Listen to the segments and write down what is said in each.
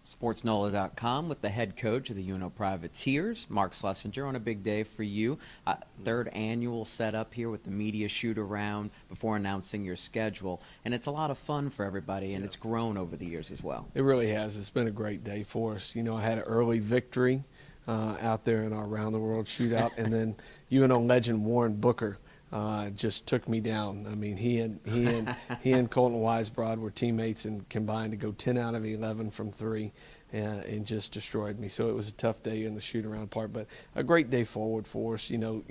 SportsNola.com with the head coach of the Uno Privateers, Mark Slessinger, on a big day for you. Third annual setup here with the media shoot around before announcing your schedule. And it's a lot of fun for everybody, and it's grown over the years as well. It really has. It's been a great day for us. You know, I had an early victory out there in our Around the World shootout, and then UNO legend Warren Booker just took me down. I mean, he and Colton Weisbrod were teammates and combined to go 10 out of 11 from three, and just destroyed me. So it was a tough day in the shoot-around part, but a great day forward for us. You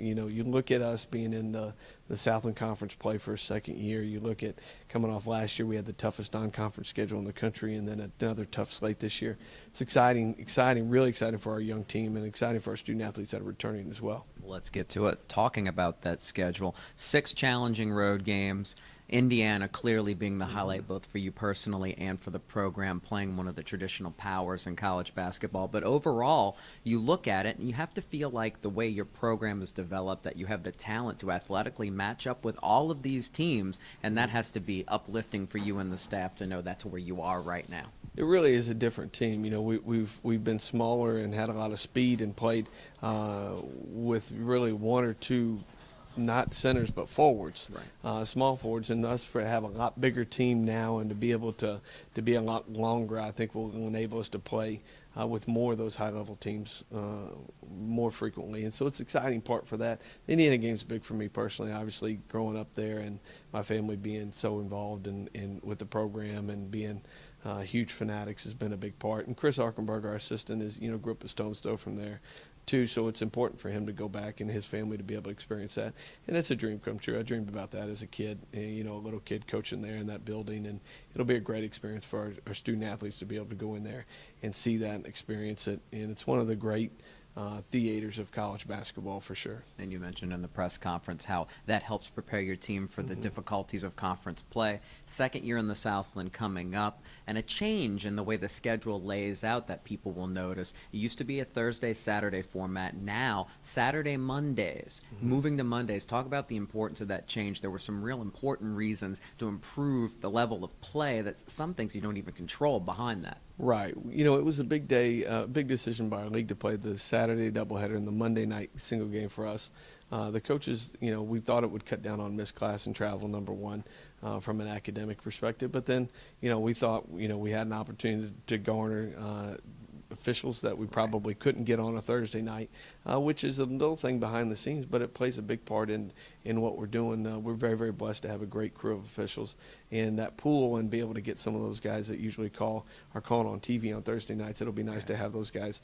look at us being in the Southland Conference play for a second year. You look at coming off last year, we had the toughest non-conference schedule in the country, and then another tough slate this year. It's exciting, really exciting for our young team, and exciting for our student-athletes that are returning as well. Let's get to it. Talking about that schedule, 6 challenging road games. Indiana clearly being the highlight both for you personally and for the program, playing one of the traditional powers in college basketball. But overall, you look at it and you have to feel like the way your program is developed, that you have the talent to athletically match up with all of these teams, and that has to be uplifting for you and the staff to know that's where you are right now. It really is a different team. You know, we've been smaller and had a lot of speed and played with really one or two, not centers but forwards, right. Small forwards, and us to have a lot bigger team now and to be able to be a lot longer, I think will enable us to play with more of those high-level teams more frequently. And so it's an exciting part for that. The Indiana game's big for me personally, obviously growing up there and my family being so involved in with the program and being huge fanatics has been a big part. And Chris Arkenberg, our assistant, is grew up a stone's throw from there too, so it's important for him to go back and his family to be able to experience that. And it's a dream come true. I dreamed about that as a kid, a little kid coaching there in that building, and it'll be a great experience for our student athletes to be able to go in there and see that and experience it. And it's one of the great theaters of college basketball for sure. And you mentioned in the press conference how that helps prepare your team for the difficulties of conference play. Second year in the Southland coming up, and a change in the way the schedule lays out that people will notice. It used to be a Thursday-Saturday format. Now, Saturday-Mondays, moving to Mondays. Talk about the importance of that change. There were some real important reasons to improve the level of play. That's some things you don't even control behind that. Right. It was a big day, big decision by our league to play the Saturday doubleheader and the Monday night single game for us. The coaches, we thought it would cut down on missed class and travel, number one, from an academic perspective. But then, we thought, we had an opportunity to garner officials that we probably couldn't get on a Thursday night, which is a little thing behind the scenes, but it plays a big part in what we're doing. We're very, very blessed to have a great crew of officials in that pool and be able to get some of those guys that usually are calling on TV on Thursday nights. It'll be nice to have those guys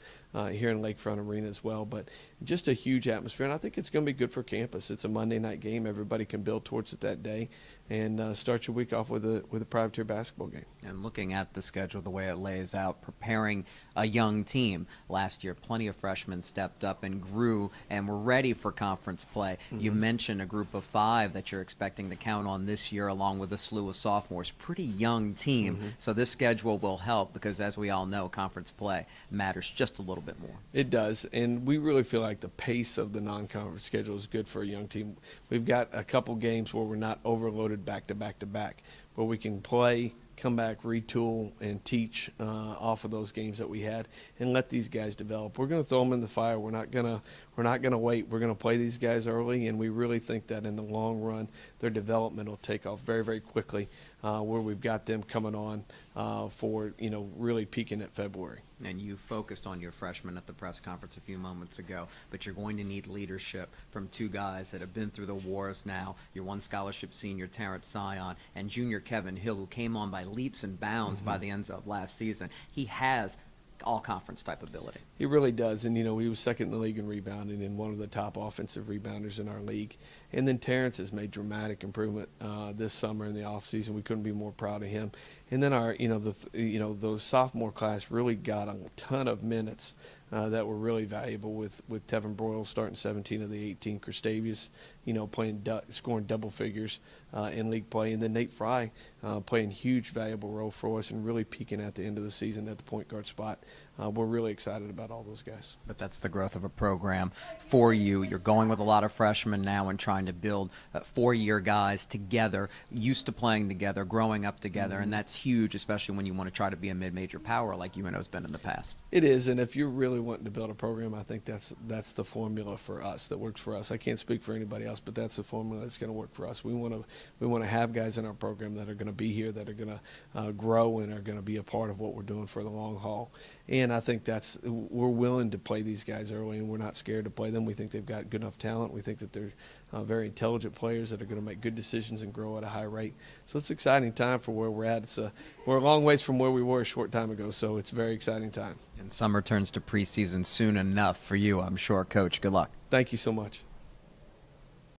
here in Lakefront Arena as well. But just a huge atmosphere, and I think it's going to be good for campus. It's a Monday night game. Everybody can build towards it that day and start your week off with a privateer basketball game. And looking at the schedule, the way it lays out, preparing a young team. Last year, plenty of freshmen stepped up and grew and were ready for conference play. You mentioned a group of 5 that you're expecting to count on this year, along with a slew of sophomores. Pretty young team. So this schedule will help because, as we all know, conference play matters just a little bit more. It does, and we really feel like the pace of the non-conference schedule is good for a young team. We've got a couple games where we're not overloaded back to back to back, where we can play, come back, retool, and teach off of those games that we had, and let these guys develop. We're going to throw them in the fire. We're not going to wait. We're going to play these guys early, and we really think that in the long run, their development will take off very, very quickly. Where we've got them coming on for really peaking at February. And you focused on your freshmen at the press conference a few moments ago, but you're going to need leadership from 2 guys that have been through the wars now. Your one scholarship senior, Terrence Sion, and junior Kevin Hill, who came on by leaps and bounds by the end of last season. He has all-conference type ability. He really does, and he was second in the league in rebounding and one of the top offensive rebounders in our league. And then Terrence has made dramatic improvement this summer in the offseason. We couldn't be more proud of him. And then our, the sophomore class really got a ton of minutes that were really valuable with Tevin Broyle starting 17 of the 18, Kristavius, scoring double figures in league play, and then Nate Fry playing huge, valuable role for us and really peaking at the end of the season at the point guard spot. We're really excited about all those guys. But that's the growth of a program for you. You're going with a lot of freshmen now and trying to build 4-year guys together, used to playing together, growing up together, and that's huge, especially when you want to try to be a mid-major power like UNO's been in the past. It is, and if you're really wanting to build a program, I think that's the formula for us that works for us. I can't speak for anybody else, but that's the formula that's going to work for us. We want to have guys in our program that are going to be here, that are going to grow, and are going to be a part of what we're doing for the long haul. And I think we're willing to play these guys early, and we're not scared to play them. We think they've got good enough talent. We think that they're very intelligent players that are going to make good decisions and grow at a high rate. So it's an exciting time for where we're at. We're a long ways from where we were a short time ago, so it's a very exciting time. And summer turns to preseason soon enough for you, I'm sure. Coach, good luck. Thank you so much.